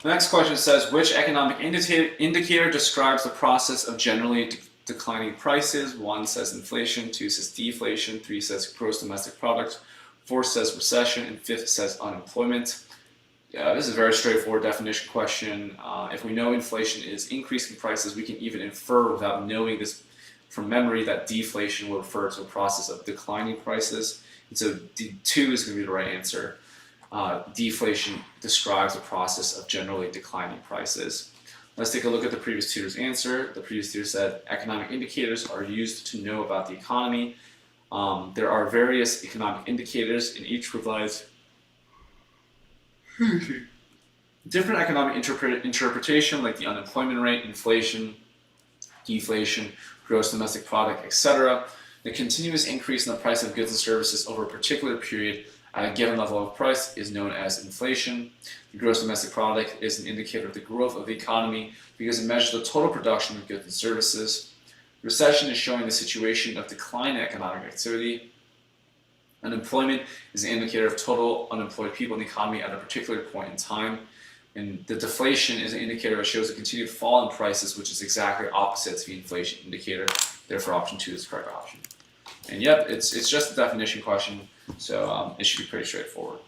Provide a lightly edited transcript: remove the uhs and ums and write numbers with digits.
The next question says, which economic indicator describes the process of generally declining prices? 1 says inflation, 2 says deflation, 3 says gross domestic product, 4 says recession, and 5th says unemployment. Yeah, this is a very straightforward definition question. If we know inflation is increasing prices, we can even infer without knowing this from memory that deflation will refer to a process of declining prices. And so D2 is going to be the right answer. Deflation describes the process of generally declining prices. Let's take a look at the previous tutor's answer. The previous tutor said economic indicators are used to know about the economy. There are various economic indicators, and each provides different economic interpretation, like the unemployment rate, inflation, deflation, gross domestic product, etc. The continuous increase in the price of goods and services over a particular period at a given level of price is known as inflation. The gross domestic product is an indicator of the growth of the economy because it measures the total production of goods and services. Recession is showing the situation of decline in economic activity. Unemployment is an indicator of total unemployed people in the economy at a particular point in time. And the deflation is an indicator that shows a continued fall in prices, which is exactly opposite to the inflation indicator. Therefore, option 2 is the correct option. And yep, it's just a definition question, so it should be pretty straightforward.